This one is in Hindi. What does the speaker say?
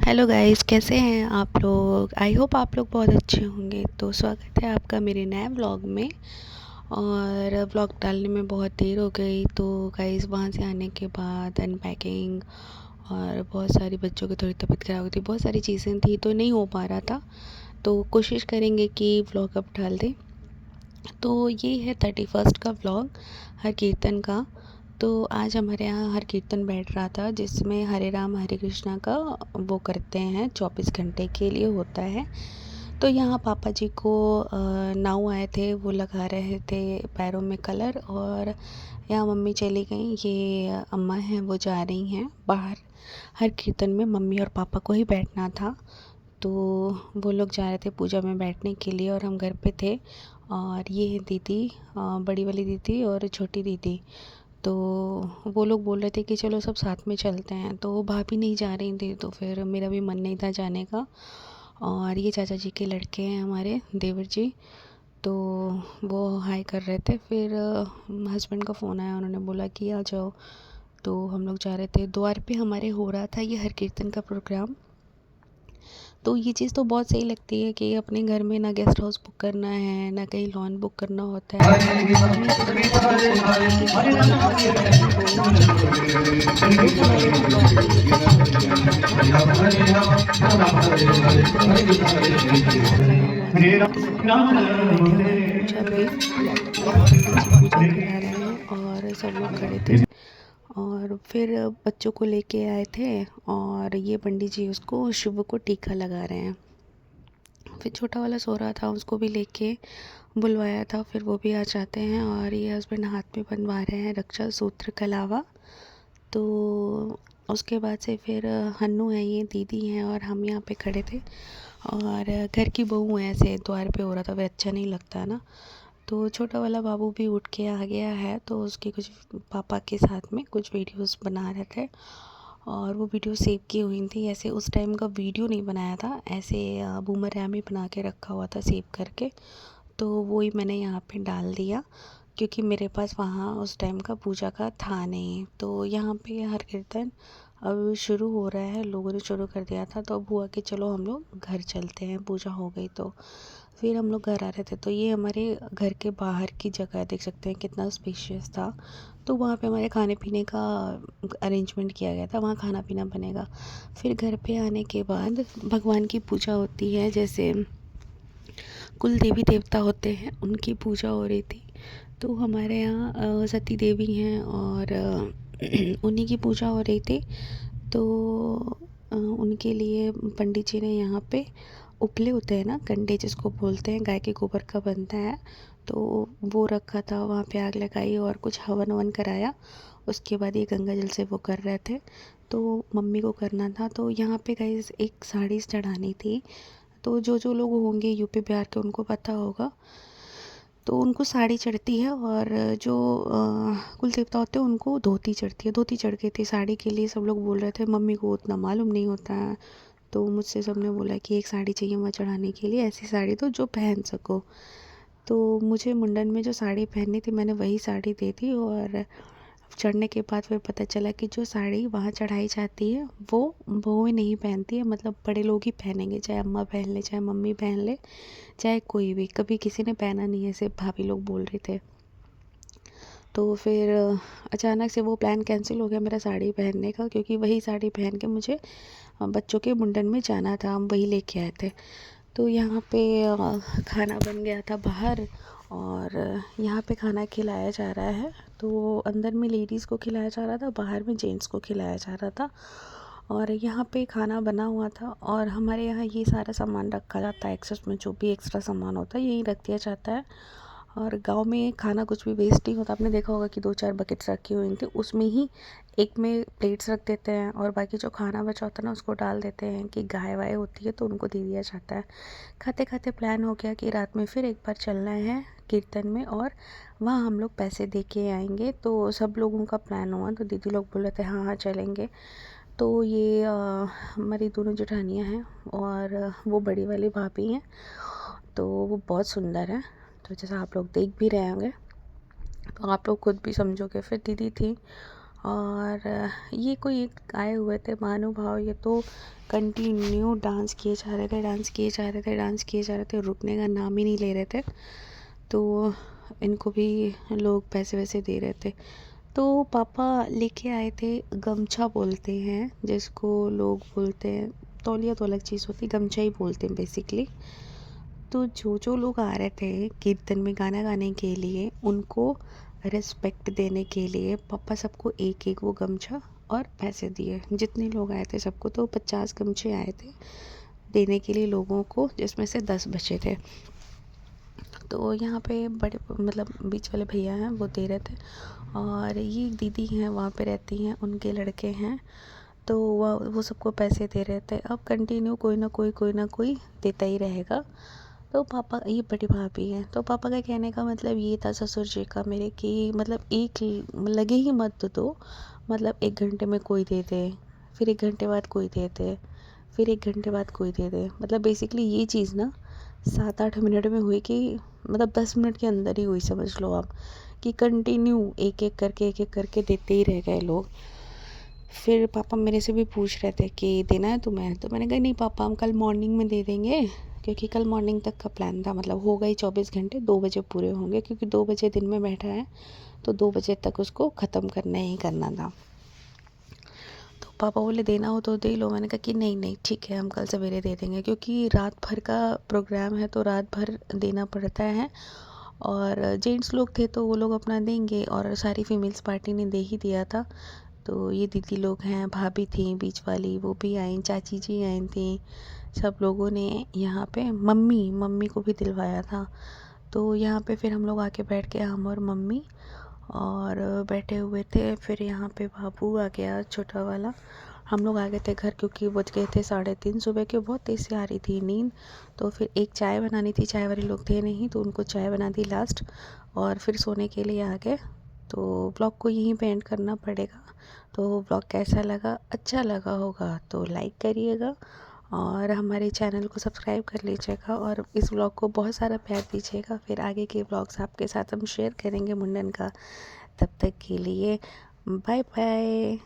हेलो गाइस, कैसे हैं आप लोग। आई होप आप लोग बहुत अच्छे होंगे। तो स्वागत है आपका मेरे नए व्लॉग में। और व्लॉग डालने में बहुत देर हो गई, तो गाइस वहाँ से आने के बाद अनपैकिंग और बहुत सारी बच्चों की थोड़ी तबीयत ख़राब हुई थी, बहुत सारी चीज़ें थी तो नहीं हो पा रहा था। तो कोशिश करेंगे कि व्लॉग अब डाल दें। तो ये है 31st का व्लॉग, हर कीर्तन का। तो आज हमारे यहाँ हर कीर्तन बैठ रहा था, जिसमें हरे राम हरे कृष्णा का वो करते हैं, 24 घंटे के लिए होता है। तो यहाँ पापा जी को नाव आए थे, वो लगा रहे थे पैरों में कलर। और यहाँ मम्मी चली गई, ये अम्मा हैं वो जा रही हैं बाहर। हर कीर्तन में मम्मी और पापा को ही बैठना था, तो वो लोग जा रहे थे पूजा में बैठने के लिए और हम घर पे थे। और ये है दीदी, बड़ी वाली दीदी और छोटी दीदी। तो वो लोग बोल रहे थे कि चलो सब साथ में चलते हैं, तो भाभी नहीं जा रही थी, तो फिर मेरा भी मन नहीं था जाने का। और ये चाचा जी के लड़के हैं हमारे देवर जी, तो वो हाय कर रहे थे। फिर हस्बैंड का फ़ोन आया, उन्होंने बोला कि आ जाओ। तो हम लोग जा रहे थे। द्वार पे हमारे हो रहा था ये हर कीर्तन का प्रोग्राम। तो ये चीज़ तो बहुत सही लगती है कि अपने घर में ना गेस्ट हाउस बुक करना है, ना कहीं लॉन बुक करना होता है। हमें इतना स्पेस मिलता है कि हम जब भी चाहें तो तो हमारे यहाँ द्वार पे ये प्रोग्राम किया गया था। और यहाँ पे कैमरा लगा हुआ था और यहाँ पे पंडित जी बैठे हुए हैं पूजा पे। यहाँ पंडित जी पूजा करा रहे हैं और सब लोग खड़े थे। और फिर बच्चों को लेके आए थे और ये पंडित जी उसको शिव को टीका लगा रहे हैं। फिर छोटा वाला सो रहा था, उसको भी लेके बुलवाया था, फिर वो भी आ जाते हैं। और ये हस्बैंड हाथ में बनवा रहे हैं रक्षा सूत्र कलावा। तो उसके बाद से फिर हन्नू है, ये दीदी हैं और हम यहाँ पे खड़े थे। और घर की बहू है, ऐसे द्वार पे हो रहा था, वह अच्छा नहीं लगता ना। तो छोटा वाला बाबू भी उठ के आ गया है, तो उसके कुछ पापा के साथ में कुछ वीडियोस बना रहे थे। और वो वीडियो सेव की हुई थी, ऐसे उस टाइम का वीडियो नहीं बनाया था, ऐसे बूमर रैम ही बना के रखा हुआ था सेव करके। तो वो ही मैंने यहाँ पे डाल दिया, क्योंकि मेरे पास वहाँ उस टाइम का पूजा का था नहीं। तो यहाँ पे हर कीर्तन अब शुरू हो रहा है, लोगों ने शुरू कर दिया था, तो अब हुआ कि चलो हम लोग घर चलते हैं, पूजा हो गई। तो फिर हम लोग घर आ रहे थे, तो ये हमारे घर के बाहर की जगह है, देख सकते हैं कितना स्पेशियस था। तो वहाँ पे हमारे खाने पीने का अरेंजमेंट किया गया था, वहाँ खाना पीना बनेगा। फिर घर पे आने के बाद भगवान की पूजा होती है, जैसे कुल देवी देवता होते हैं उनकी पूजा हो रही थी। तो हमारे यहाँ सती देवी हैं और उन्हीं की पूजा हो रही थी। तो उनके लिए पंडित जी ने यहाँ पे उपले होते हैं ना, कंडे जिसको बोलते हैं, गाय के गोबर का बनता है, तो वो रखा था, वहाँ पे आग लगाई और कुछ हवन ववन कराया। उसके बाद ये गंगा जल से वो कर रहे थे, तो मम्मी को करना था। तो यहाँ पे गाइस एक साड़ी चढ़ानी थी। तो जो जो लोग होंगे यूपी बिहार के उनको पता होगा, तो उनको साड़ी चढ़ती है। और जो कुल देवता होते हैं उनको धोती चढ़ती है। धोती चढ़ गई थी, साड़ी के लिए सब लोग बोल रहे थे, मम्मी को उतना मालूम नहीं होता है। तो मुझसे सबने बोला कि एक साड़ी चाहिए वहाँ चढ़ाने के लिए, ऐसी साड़ी तो जो पहन सको। तो मुझे मुंडन में जो साड़ी पहननी थी मैंने वही साड़ी दे दी। और चढ़ने के बाद फिर पता चला कि जो साड़ी वहाँ चढ़ाई जाती है वो बहुएं नहीं पहनती है, मतलब बड़े लोग ही पहनेंगे, चाहे अम्मा पहन ले, चाहे मम्मी पहन ले, चाहे कोई भी। कभी किसी ने पहना नहीं है, सिर्फ भाभी लोग बोल रहे थे। तो फिर अचानक से वो प्लान कैंसिल हो गया मेरा साड़ी पहनने का, क्योंकि वही साड़ी पहन के मुझे बच्चों के मुंडन में जाना था, हम वही लेके आए थे। तो यहाँ पे खाना बन गया था बाहर, और यहाँ पे खाना खिलाया जा रहा है। तो अंदर में लेडीज़ को खिलाया जा रहा था, बाहर में जेंट्स को खिलाया जा रहा था। और यहाँ पे खाना बना हुआ था, और हमारे यहाँ ये सारा सामान रखा जाता है, एक्सेस में जो भी एक्स्ट्रा सामान होता है यही रख दिया जाता है। और गांव में खाना कुछ भी वेस्ट नहीं होता। आपने देखा होगा कि 2-4 बकेट्स रखी हुई थी, उसमें ही एक में प्लेट्स रख देते हैं, और बाकी जो खाना बचा होता है ना उसको डाल देते हैं, कि गाय वाय होती है तो उनको दे दिया जाता है। खाते खाते प्लान हो गया कि रात में फिर एक बार चलना है कीर्तन में, और वहाँ हम लोग पैसे दे के आएंगे। तो सब लोगों का प्लान हुआ, तो दीदी लोग बोले थे हाँ हाँ चलेंगे। तो ये हमारी दोनों जेठानियाँ हैं, और वो बड़ी वाली भाभी हैं, तो वो बहुत सुंदर है। तो जैसा आप लोग देख भी रहे होंगे, तो आप लोग खुद भी समझोगे। फिर दीदी थी, और ये कोई एक आए हुए थे महानुभाव, ये तो कंटिन्यू डांस किए जा रहे थे, डांस किए जा रहे थे, डांस किए जा रहे थे, रुकने का नाम ही नहीं ले रहे थे। तो इनको भी लोग पैसे वैसे दे रहे थे। तो पापा लेके आए थे, गमछा बोलते हैं जिसको लोग बोलते हैं, तौलिया तो अलग चीज़ होती है, गमछा ही बोलते हैं बेसिकली। तो जो जो लोग आ रहे थे कीर्तन में गाना गाने के लिए, उनको रिस्पेक्ट देने के लिए पापा सबको एक एक वो गमछा और पैसे दिए। जितने लोग आए थे सबको तो 50 गमछे आए थे देने के लिए लोगों को, जिसमें से 10 बचे थे। तो यहाँ पे बड़े मतलब बीच वाले भैया हैं वो दे रहे थे, और ये दीदी हैं वहाँ पे रहती हैं, उनके लड़के हैं, तो वो सबको पैसे दे रहे थे। अब कंटिन्यू कोई ना कोई देता ही रहेगा। तो पापा, ये बड़ी भाभी हैं, तो पापा का कहने का मतलब ये था ससुर जी का मेरे कि मतलब एक लगे ही मत दो, मतलब 1 घंटे में कोई दे दे, फिर 1 घंटे बाद कोई दे दे, फिर 1 घंटे बाद कोई दे दे। मतलब बेसिकली ये चीज़ ना 7-8 मिनट में हुई कि मतलब 10 मिनट के अंदर ही हुई समझ लो आप, कि कंटिन्यू एक एक करके देते ही रह गए लोग। फिर पापा मेरे से भी पूछ रहे थे कि देना है तुम्हें, तो मैंने कहा नहीं पापा, हम कल मॉर्निंग में दे देंगे, क्योंकि कल मॉर्निंग तक का प्लान था, मतलब होगा ही 24 घंटे, 2 बजे पूरे होंगे, क्योंकि 2 बजे दिन में बैठा है तो 2 बजे तक उसको ख़त्म करना ही करना था। तो पापा बोले देना हो तो दे लो, मैंने कहा कि नहीं नहीं ठीक है, हम कल सवेरे दे देंगे, क्योंकि रात भर का प्रोग्राम है तो रात भर देना पड़ता है। और जेंट्स लोग थे तो वो लोग अपना देंगे, और सारी फीमेल्स पार्टी ने दे ही दिया था। तो ये दीदी लोग हैं, भाभी थी बीच वाली, वो भी आई, चाची जी आई थी, सब लोगों ने यहाँ पे मम्मी मम्मी को भी दिलवाया था। तो यहाँ पे फिर हम लोग आके बैठ गए, हम और मम्मी, और बैठे हुए थे। फिर यहाँ पे बाबू आ गया छोटा वाला, हम लोग आ गए थे घर, क्योंकि बज गए थे 3:30 सुबह के, बहुत तेज़ से आ रही थी नींद। तो फिर एक चाय बनानी थी, चाय वाले लोग थे नहीं, तो उनको चाय बना दी लास्ट, और फिर सोने के लिए आ गए। तो व्लॉग को यहीं पे एंड करना पड़ेगा। तो व्लॉग कैसा लगा, अच्छा लगा होगा तो लाइक करिएगा, और हमारे चैनल को सब्सक्राइब कर लीजिएगा, और इस व्लॉग को बहुत सारा प्यार दीजिएगा। फिर आगे के व्लॉग्स आपके साथ हम शेयर करेंगे मुंडन का। तब तक के लिए बाय बाय।